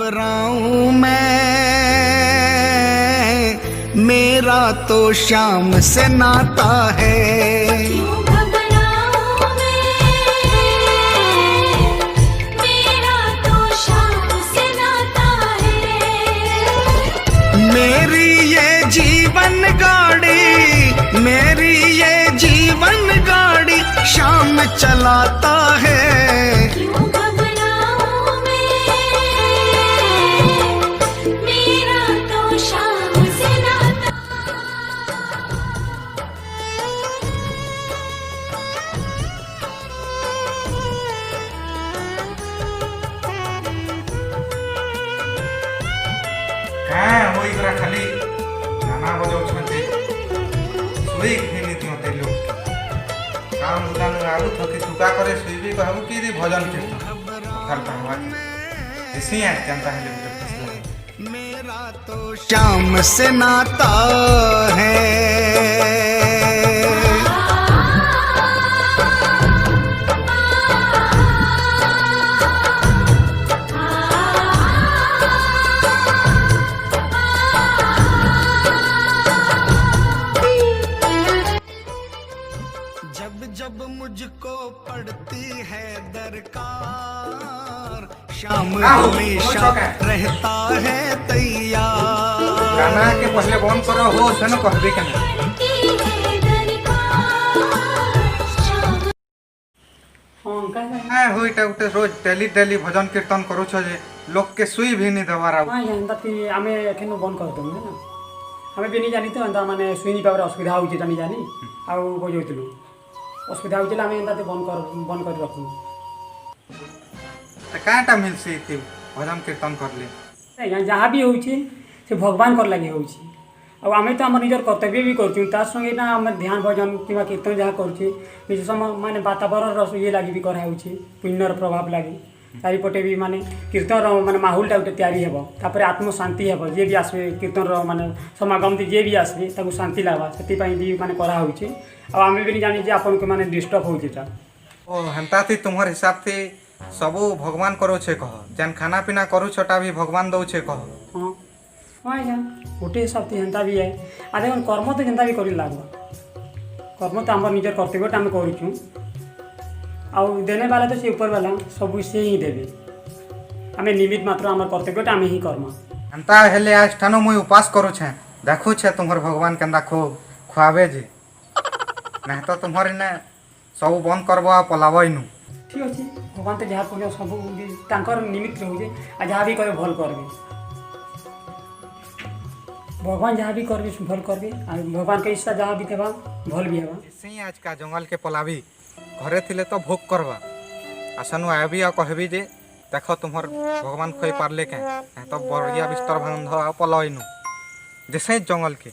घबराऊं मैं, मेरा तो शाम से नाता है। क्यों घबराऊं मैं, मेरा तो शाम से नाता है। मेरी ये जीवन गाड़ी, मेरी ये जीवन गाड़ी शाम चलाता है। क्यों घबराऊं मैं, मेरा तो शाम से नाता। କାଁ ହୋଇଗଲା ଖାଲି ଗାନା ବଜାଉଛନ୍ତି ଶୋଇ ଫିନି ଦିଅନ୍ତେ ଲୋକ କାମ ବୁଲାନୁ ଆଗୁ ଥକି ଥୁକା করে ଶୋଇବି କହିବୁ କି ରେ ଭଜନ କୀର୍ତ୍ତନ ଖାଲି ପାଇବା ଏସି ଆଟ କେନ୍ତା ହେଲେ ଗୋଟେ ଫସଲା मेरा तो शाम से नाता है। जब जब मुझको पड़ती है दरकार, शाम हमेशा रहता है तैयार। गाना के पहले बंद करो हो सेन कहबे केना करती है दरकार शाम। हां होइटा उते रोज डेली भजन कीर्तन करूछ जे लोक के सुई भी नहीं देवार आ हाँ एंता आमे एखन बंद कर दमु ना आमे भी नहीं जानी तो एंता माने सुनी पावर असुविधा होउची त नहीं जानी आउ बजौतलु असुविधा होउची आमे एंता बंद कर रखु त काटा मिलसी ती भजन कीर्तन करले यहाँ जहाँ भी होउची से भगवान कर लगे होउची अब आमे तो हमर निजर कर्तव्य भी करछु ता संगे ना हम ध्यान भजन किबा कीर्तन जहाँ करछु निज सम माने वातावरण रस ये लागि भी करा होउची पुण्यर प्रभाव लागि चारिपटे भी माने कीर्तन माने माहौलटा गोटे तैयारी हेब तापर आत्म शांति हेब जे भी आसबे कीर्तन माने समागम जे भी आसबे ताकू शांति लावा सेति पई भी माने करा होउची अब आमे भी नहीं जानी जे आपन के माने डिस्टर्ब होउची ता ओ हंता थी तुम्हार हिसाब से सबू भगवान करो छे कह जन खाना पीना करू छोटा भी भगवान दो छे कह हाँ हाँ आज्ञा गोटे हिसाब से हेन्ता भी है आ देख कर्म तो जेन्ता भी कर लागो कर्म तो आम निजर कर्तव्यटा आम करूँ आउ देने वाला तो से ऊपर वाला सब से ही देवे आम निमित्त मात्र आम कर्तव्यटा आम ही कर्म हंता हेले आज ठानो मुई उपास करू छे देखू छे तुम्हार भगवान केंदा खो खुआबे जे नहीं तो तुम्हार ने सब बंद करबो आ पलाबो इनु ठीक अच्छे भगवान तो जहाँ कहे सब तांकर निमित्त रोचे आ जहाँ भी करे भल करबे भगवान जहाँ भी करबे भल करबे आ भगवान के इच्छा जहाँ भी देवा भल भी हेबा सही आज का जंगल के पलाबी घरे थिले तो भोग करबा आसनु आबी आ कहबी जे देखो तुम्हार भगवान खोई पारले के तो बरिया बिस्तर बंध आ पलो इनु जैसे जंगल के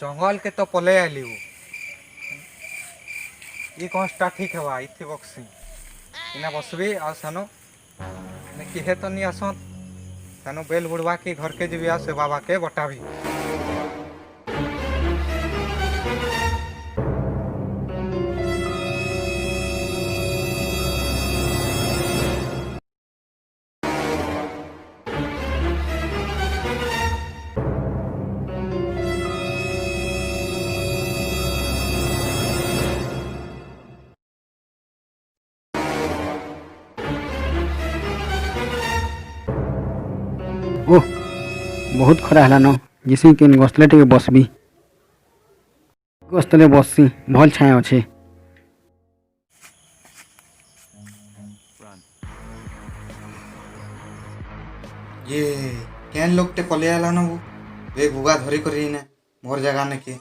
जंगल के तो पले आली ये कौन ठीक है इथे बक्सी इना बसबी आ सानो ने किहे तो नहीं आसत सानो बेल बुड़वा के घर के जीवी आ से बाबा के बटावी ओह बहुत खरा है न जिसे कि गसले टे बसबी गसले बससी भल छाया अच्छे ये केन लोग टे पले आला न बे बुगा धरी करी ने मोर जगह ने के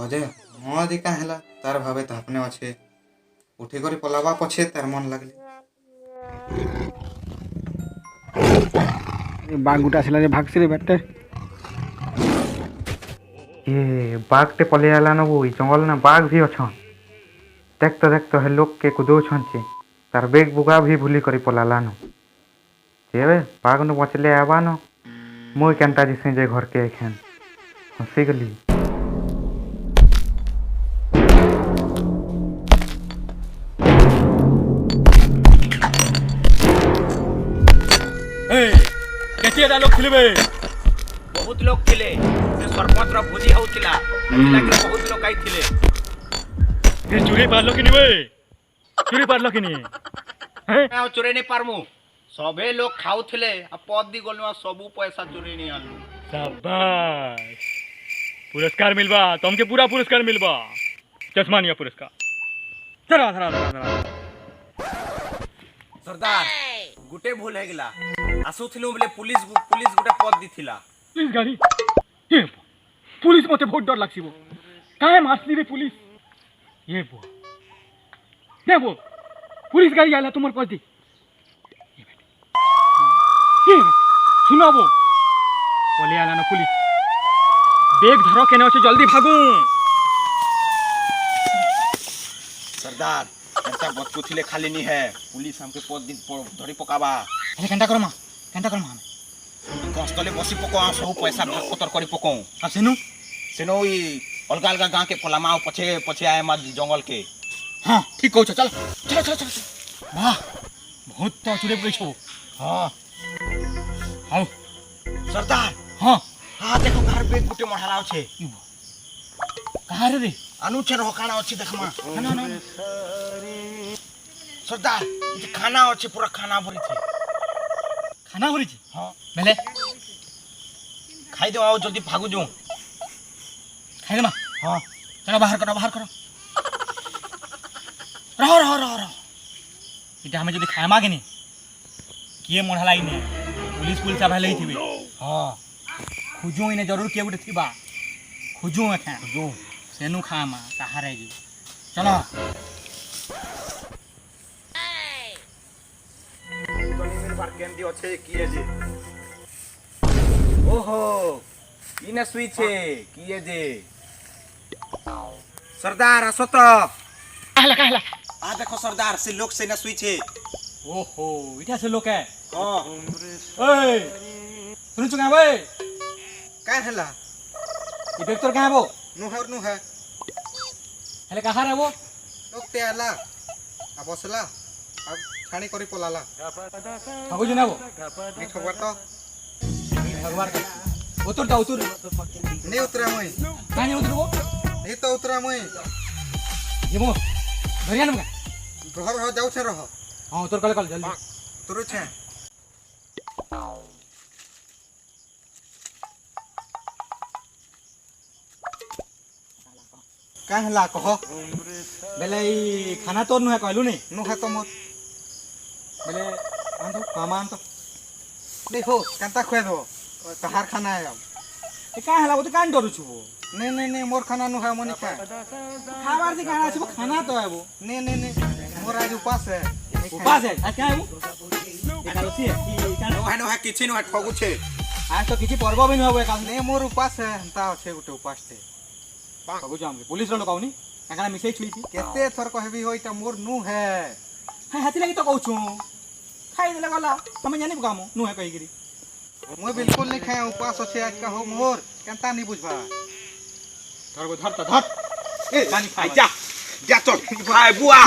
अजे मो दिका हैला तार भावे तापने अच्छे उठी करी पलावा पछे तार मन लगले बाघ गुटा छला रे भागसी रे बेटे ये बाघ टे पले आला न वो जंगल ना बाघ भी अछन देख तो है लोग के कुदो छनचे तार बेग बुगा भी भूली करी पलाला न जेबे बाघ न बचले आबा न मुई केनता जिसे जे घर के एखेन हंसी गली କେତେ ଲୋକ ଥିଲେ ବହୁତ ଲୋକ ଥିଲେ ସେ ସରପଞ୍ଚର ଭୋଜି ହଉଥିଲା ସେଥିଲାଗି ବହୁତ ଲୋକ ଆଇଥିଲେ ଚୁରି ପାରିଲ କି ନି ଚୁରି ପାରିଲ କି ନି ଆଉ ଚୋରେଇ ନେଇ ପାରମୁ ସବେ ଲୋକ ଖାଉଥିଲେ ଆଉ ପଦି ଗଲୁ ଆଉ ସବୁ ପଇସା ଚୋରେଇ ନେଇ ଆନୁ शाबाश पुरस्कार मिलबा तुमके पूरा पुरस्कार मिलबा चश्मा निया पुरस्कार धरा धरा धरा धरा सरदार गुटे भूल है गेला आसुथिलु बोले पुलिस गुटे पद दिथिला पुलिस गाड़ी ये बो पुलिस मते बहुत डर लागसिबो काहे मारसली रे पुलिस ये बो देखो पुलिस गाड़ी आला तुमर पद दी ये सुनाबो बोले आला ना पुलिस बैग धरो केने अछि जल्दी भागू सरदार ऐसा बच्चू थिले खाली नहीं है पुलिस हमके पद दिन धरी पकाबा अरे कंटा करमा हम कस्तले बसी पको सब पैसा खतर करी पको आ सेनु सेनो ई अलगा अलगा गांव के पलामा पछे पछे आए मा जंगल के हां ठीक कहू चल चल चल चल वाह बहुत तो चुरे पड़े छो हां आओ सरदार हां हां देखो घर पे गुटे मढ़ालाव छे कहां रे अनु छे रोकाना अछि देखमा ना ना सरदार ई खाना अछि पूरा खाना भरी छे खाना भरी छी हां बेले खाई दो आओ जल्दी भागू जो खाइ मा हां चलो बाहर करो रहो इटा हमें जदी खाय मागे नी किए मोढ़ला इने पुलिस आ भले थिबे हां खुजू इने जरूर के गुटे थिबा खुजू एखा जो सेनु खामा कहा रह जी चलो बार केंदी अच्छे किए जे ओहो इने सुई छे किए जे सरदार असो तो कहला आ देखो सरदार से लोग से न सुई छे ओहो इटा से लोक है हां ओए सुन चुका बे का हला ये वेक्टर कहां बो नु है हेले कहां रे वो लोग ते आला आ बसला आ छाणी करी पलाला हगो जना वो नी खबर तो भगवान का उतर नहीं उतरा मुई काहे उतर वो नहीं तो उतरा मुई ये मो धरिया न घर रह जाऊ छे रह हां उतर कल जल्दी तुरु छे का हला कहो बेले ई खाना तो नु है कहलु नहीं नु है तो मोर बेले आन तो कामान तो देखो कंता खुए दो तहार खाना है अब ए का हला वो तो कान डरू छु वो नहीं मोर खाना नु है मोनी खा खाबार से खाना छु खाना तो है वो नहीं मोर आज उपास है उपास है आज क्या है वो एकादशी है कि का नो है किछि नु है ठगु छे आज तो किछि पर्व भी न होबे का नहीं मोर उपास है हंता छे गुटे उपास थे कबु जाम के पुलिस रो लगाउनी काना मिसई छुई छी केते थर कहबी होइटा मोर नु है हां हाथी लगी तो कहू छु खाई देला गला हमें जानि काम नु है कहि गिरी मैं बिल्कुल नहीं खाया उपास अच्छे आज का हो मोर केनता नहीं बुझबा धर को धर तो धर ए जानि खाई जा चल भाई बुआ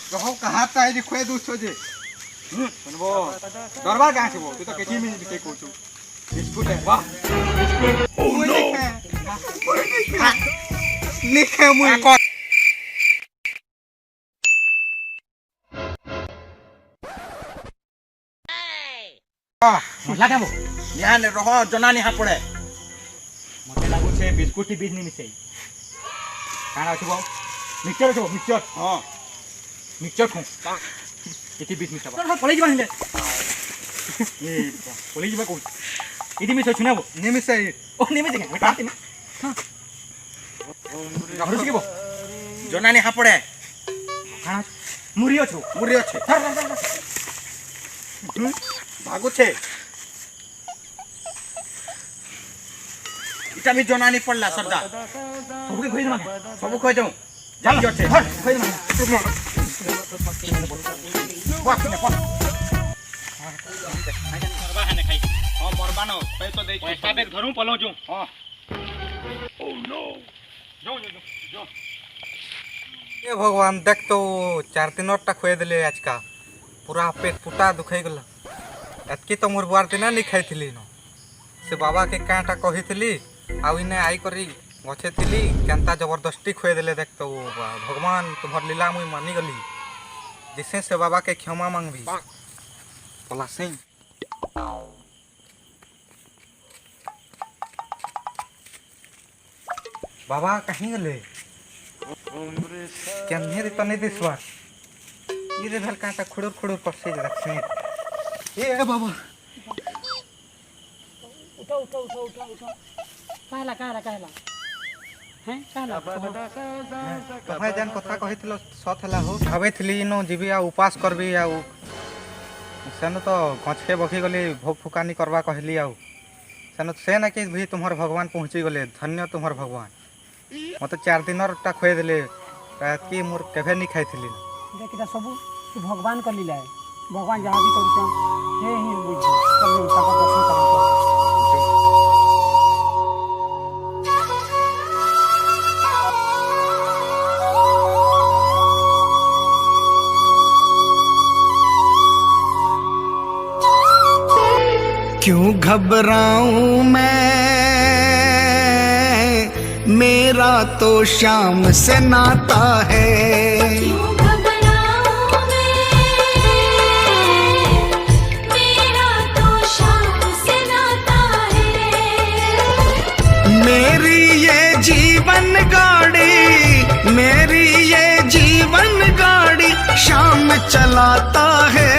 कहो कहां ता है जे खोए दू छो जे सुनबो दरबार कहां छे वो तू तो केची में विषय कहू छु बिस्कुट है वाह बिस्कुट ओ नो नहीं खाया मुई मसला क्या वो यहाँ ने रहो जना नहीं पड़े मते लागू छे बिस्कुट बीज नहीं मिसई काना छबो मिक्सचर छबो मिक्सचर हां मिक्सचर खो इति बीज मिसबा चल पळै जिबा हिले ए पळै जिबा को इति मिस छुना वो निमिषे ओ निमिस के बेटा तिमी हां गहरु सिकेबो जना नहीं पड़े काना मुरियो छु मुरी अच्छे भागु छे इटा भी जना नहीं पड़ला सरदार सबके खोइ दमा सब खोई जाऊं जल्दी जटे हट खोइ दमा वाह ने मरबा है ना खाई ହଁ ମରବା ନ ପଇ ତ ଦେଇଛୁ पैसा बेग धरू पलो जो ହଁ जो जो जो ए भगवान देख तो 4 दिनटा खुए दिले आज का पूरा पेट फुटा दुखाई गला एतकी तो मोर बुआर दिन नहीं खाई न से बाबा के काँटा कही आउ इने आई करी गछे थिली केनता जबरदस्ती खुए दिले देख तो भगवान तुम्हार लीला मुई मानी गली जिसे से बाबा के क्षमा मांगबी पला सिंह बाबा कहीं गले केन्हे रे तने दिसवा ये रे भल कांटा खुड़ुर खुड़ुर पसे रखसे ए बाबा उठो कहला हैं कहला तमे जान कथा कहितलो सत हला हो भाबेथली नो जीबी आ उपास करबी आ सेनु तो गछे बखी गली भोग फुकानी करबा कहली आ सेनु से ना कि भी तुम्हार भगवान पहुंची गले धन्य तुम्हार भगवान मत 4 दिनटा खुए दिले कि मोर केभे नहीं खाइथिली देखिता सब भगवान कर लीला है भगवान जहाँ भी करूँ हे ही बुझी चलो ताका दर्शन करो क्यों घबराऊं मैं मेरा तो शाम से नाता है क्यों घबराऊं मेरा तो शाम से नाता है मेरी ये जीवन गाड़ी मेरी ये जीवन गाड़ी शाम चलाता है